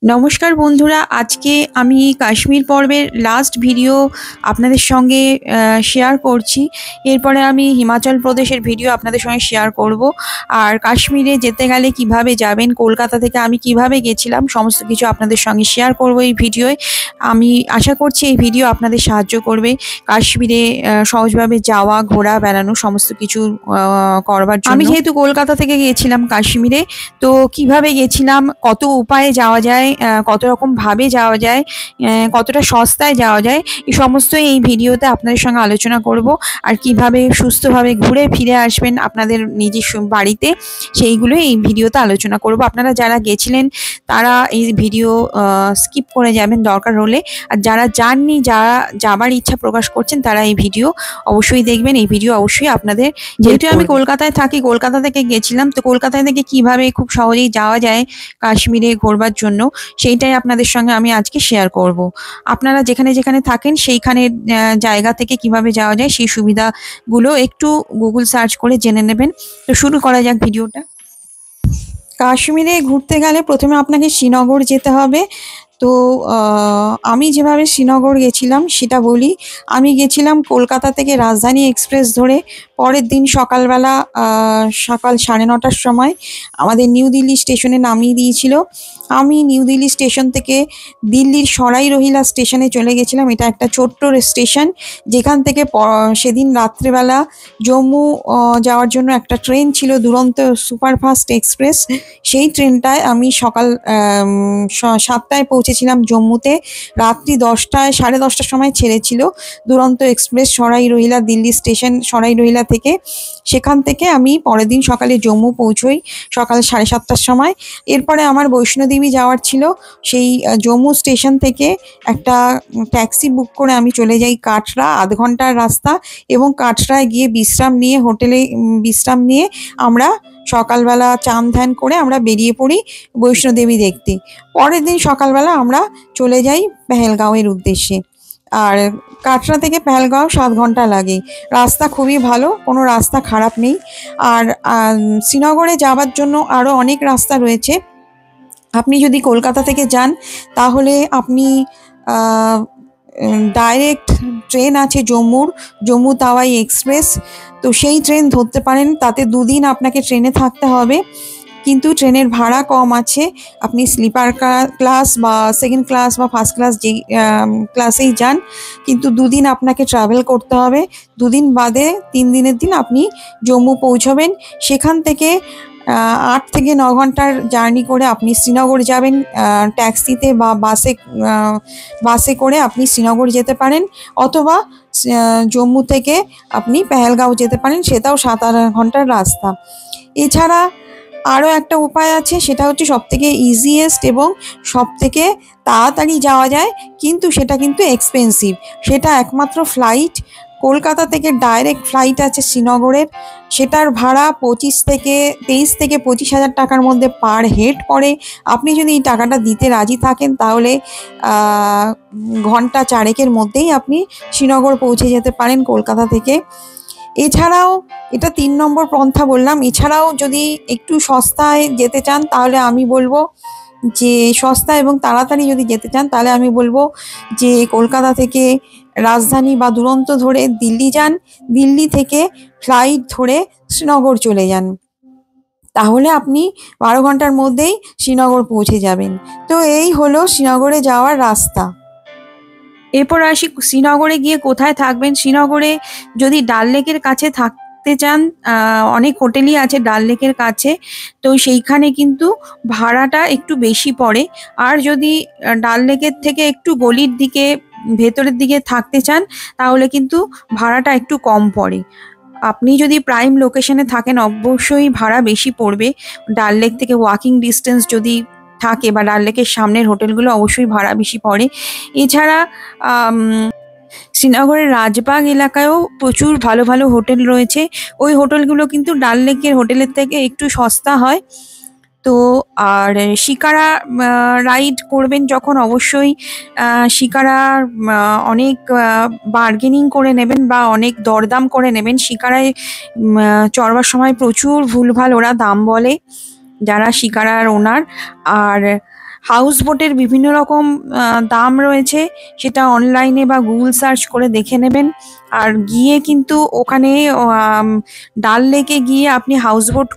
নমস্কার বন্ধুরা, আজকে আমি কাশ্মীর পর্বের লাস্ট ভিডিও আপনাদের সঙ্গে শেয়ার করছি। এরপরে আমি হিমাচল প্রদেশের ভিডিও আপনাদের সঙ্গে শেয়ার করব। আর কাশ্মীরে যেতে গেলে কিভাবে যাবেন, কলকাতা থেকে আমি কিভাবে গেছিলাম, সমস্ত কিছু আপনাদের সঙ্গে শেয়ার করব এই ভিডিওয়। আমি আশা করছি এই ভিডিও আপনাদের সাহায্য করবে কাশ্মীরে সহজভাবে যাওয়া, ঘোরা, বেড়ানো সমস্ত কিছু করবার জন্য। আমি যেহেতু কলকাতা থেকে গিয়েছিলাম কাশ্মীরে, তো কিভাবে গেছিলাম, কত উপায়ে যাওয়া যায়, কত রকম ভাবে যাওয়া যায়, কতটা সস্তায় যাওয়া যায়, এই সমস্ত এই ভিডিওতে আপনাদের সঙ্গে আলোচনা করব। আর কিভাবে সুস্থভাবে ঘুরে ফিরে আসবেন আপনাদের নিজস্ব বাড়িতে, সেইগুলো এই ভিডিওতে আলোচনা করব। আপনারা যারা গেছিলেন তারা এই ভিডিও স্কিপ করে যাবেন দরকার হলে, আর যারা যাননি, যারা যাবার ইচ্ছা প্রকাশ করছেন, তারা এই ভিডিও অবশ্যই দেখবেন। এই ভিডিও অবশ্যই আপনাদের, যেহেতু আমি কলকাতায় থাকি, কলকাতা থেকে গেছিলাম, তো কলকাতা থেকে কিভাবে খুব সহজেই যাওয়া যায় কাশ্মীরে ঘোরবার জন্য, সেইটাই আপনাদের সঙ্গে আমি আজকে শেয়ার করব। আপনারা যেখানে যেখানে থাকেন সেইখানের জায়গা থেকে কিভাবে যাওয়া যায় সেই সুবিধাগুলো একটু গুগল সার্চ করে জেনে নেবেন। তো শুরু করা যাক ভিডিওটা। কাশ্মীরে ঘুরতে গেলে প্রথমে আপনাকে শ্রীনগর যেতে হবে। তো আমি যেভাবে শ্রীনগর গেছিলাম সেটা বলি। আমি গেছিলাম কলকাতা থেকে রাজধানী এক্সপ্রেস ধরে। পরের দিন সকালবেলা সকাল 9:30টার সময় আমাদের নিউ দিল্লি স্টেশনে নামিয়ে দিয়েছিল। আমি নিউ দিল্লি স্টেশন থেকে দিল্লির সরাই রোহিলা স্টেশনে চলে গেছিলাম। এটা একটা ছোট্ট স্টেশন, যেখান থেকে সেদিন রাত্রেবেলা জম্মু যাওয়ার জন্য একটা ট্রেন ছিল, দুরন্ত সুপারফাস্ট এক্সপ্রেস। সেই ট্রেনটায় আমি সকাল 7টায় পৌঁছেছিলাম জম্মুতে। রাত্রি 10টায়, 10:30টার সময় ছেড়েছিল দুরন্ত এক্সপ্রেস সরাই রোহিলা দিল্লি স্টেশন, সরাই রোহিলা থেকে। সেখান থেকে আমি পরের দিন সকালে জম্মু পৌঁছই সকাল 7:30টার সময়। এরপরে আমার বৈষ্ণোদেবী যাওয়ার ছিল। সেই জম্মু স্টেশন থেকে একটা ট্যাক্সি বুক করে আমি চলে যাই কাটরা, 0.5 ঘন্টার রাস্তা। এবং কাটরায় গিয়ে বিশ্রাম নিয়ে, হোটেলে বিশ্রাম নিয়ে আমরা সকালবেলা চান ধ্যান করে আমরা বেরিয়ে পড়ি বৈষ্ণোদেবী দেখতে। পরের দিন সকালবেলা আমরা চলে যাই পেহেলগাঁওয়ের উদ্দেশ্যে। আর কাটরা থেকে পেহেলগাঁও 7 ঘন্টা লাগে। রাস্তা খুবই ভালো, কোনো রাস্তা খারাপ নেই। আর শ্রীনগরে যাওয়ার জন্য আরও অনেক রাস্তা রয়েছে। আপনি যদি কলকাতা থেকে যান তাহলে আপনি ডাইরেক্ট ট্রেন আছে জম্মু তাওয়াই এক্সপ্রেস, তো সেই ট্রেন ধরতে পারেন। তাতে 2 দিন আপনাকে ট্রেনে থাকতে হবে, কিন্তু ট্রেনের ভাড়া কম আছে। আপনি স্লিপার ক্লাস বা সেকেন্ড ক্লাস বা ফার্স্ট ক্লাস যেই ক্লাসেই যান, কিন্তু 2 দিন আপনাকে ট্রাভেল করতে হবে। 2 দিন বাদে 3 দিনের দিন আপনি জম্মু পৌঁছবেন। সেখান থেকে 8 থেকে 9 ঘন্টার জার্নি করে আপনি শ্রীনগর যাবেন। ট্যাক্সিতে বা বাসে করে আপনি শ্রীনগর যেতে পারেন, অথবা জম্মু থেকে আপনি পেহেলগাঁও যেতে পারেন, সেটাও 7-8 ঘন্টার রাস্তা। এছাড়া আরও একটা উপায় আছে, সেটা হচ্ছে সবথেকে ইজিয়েস্ট এবং সবথেকে তাড়াতাড়ি যাওয়া যায়, কিন্তু সেটা কিন্তু এক্সপেন্সিভ। সেটা একমাত্র ফ্লাইট। কলকাতা থেকে ডাইরেক্ট ফ্লাইট আছে শ্রীনগরের। সেটার ভাড়া 23 থেকে 25,000 টাকার মধ্যে পার হেড পড়ে। আপনি যদি এই টাকাটা দিতে রাজি থাকেন তাহলে ঘন্টা 4-এর মধ্যেই আপনি শ্রীনগর পৌঁছে যেতে পারেন কলকাতা থেকে। এছাড়াও এটা 3 নম্বর পন্থা বললাম। এছাড়াও যদি একটু সস্তায় যেতে চান তাহলে আমি বলবো যে, সস্তা এবং তাড়াতাড়ি যদি যেতে চান তাহলে আমি বলবো যে কলকাতা থেকে রাজধানী বা দুরন্ত ধরে দিল্লি যান। দিল্লি থেকে ফ্লাইট ধরে শ্রীনগর চলে যান, তাহলে আপনি 12 ঘন্টার মধ্যেই শ্রীনগর পৌঁছে যাবেন। তো এই হলো শ্রীনগরে যাওয়ার রাস্তা। এরপর আসি শ্রীনগরে গিয়ে কোথায় থাকবেন। শ্রীনগরে যদি ডাল লেকের কাছে থাকতে চান, অনেক হোটেলই আছে ডাল লেকের কাছে, তো সেইখানে কিন্তু ভাড়াটা একটু বেশি পড়ে। আর যদি ডাল লেকের থেকে একটু গলির দিকে, ভেতরের দিকে থাকতে চান, তাহলে কিন্তু ভাড়াটা একটু কম পড়ে। আপনি যদি প্রাইম লোকেশনে থাকেন অবশ্যই ভাড়া বেশি পড়বে। ডাল লেক থেকে ওয়াকিং ডিস্টেন্স যদি থাকে বা ডাল লেকের সামনের হোটেলগুলো অবশ্যই ভাড়া বেশি পড়ে। এছাড়া শ্রীনগরের রাজবাগ এলাকায়ও প্রচুর ভালো ভালো হোটেল রয়েছে। ওই হোটেলগুলো কিন্তু ডাল লেকের হোটেলের থেকে একটু সস্তা হয়। তো আর শিকারা রাইড করবেন যখন, অবশ্যই শিকারার অনেক বার্গেনিং করে নেবেন বা অনেক দরদাম করে নেবেন। শিকারায় চড়বার সময় প্রচুর ভুলভাল ওরা দাম বলে, যারা শিকারার ওনার। আর হাউস বোটের বিভিন্ন রকম দাম রয়েছে, সেটা অনলাইনে বা গুগল সার্চ করে দেখে নেবেন। আর গিয়ে কিন্তু ওখানে ডাল লেকে গিয়ে আপনি হাউস বোট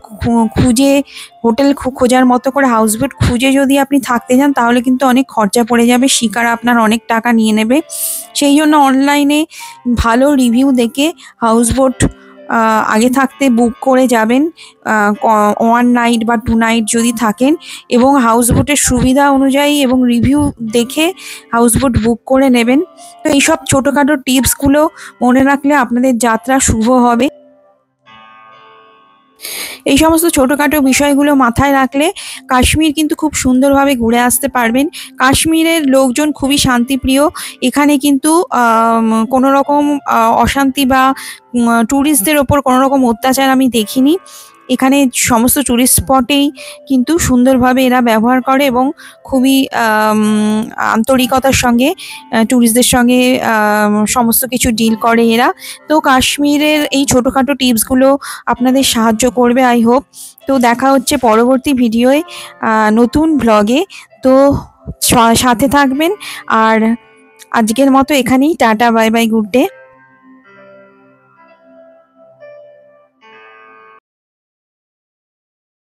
খুঁজে, হোটেল খোঁজার মতো করে হাউস বোট খুঁজে যদি আপনি থাকতে যান তাহলে কিন্তু অনেক খরচা পড়ে যাবে, শিকার আপনার অনেক টাকা নিয়ে নেবে। সেই জন্য অনলাইনে ভালো রিভিউ দেখে হাউস বোট আগে থাকতে বুক করে যাবেন, 1 নাইট বা 2 নাইট যদি থাকেন, এবং হাউস বোটের সুবিধা অনুযায়ী এবং রিভিউ দেখে হাউস বোট বুক করে নেবেন। তো এইসব ছোটোখাটো টিপসগুলো মনে রাখলে আপনাদের যাত্রা শুভ হবে। এই সমস্ত ছোটোখাটো বিষয়গুলো মাথায় রাখলে কাশ্মীর কিন্তু খুব সুন্দরভাবে ঘুরে আসতে পারবেন। কাশ্মীরের লোকজন খুবই শান্তিপ্রিয়। এখানে কিন্তু কোনো রকম অশান্তি বা ট্যুরিস্টদের ওপর কোনো রকম অত্যাচার আমি দেখিনি। এখানে সমস্ত ট্যুরিস্ট স্পটেই কিন্তু সুন্দরভাবে এরা ব্যবহার করে এবং খুবই আন্তরিকতার সঙ্গে ট্যুরিস্টদের সঙ্গে সমস্ত কিছু ডিল করে এরা। তো কাশ্মীরের এই ছোটোখাটো টিপসগুলো আপনাদের সাহায্য করবে, আই হোপ। তো দেখা হচ্ছে পরবর্তী ভিডিওয় নতুন ব্লগে। তো সাথে থাকবেন। আর আজকের মতো এখানেই tata, bye bye, good day.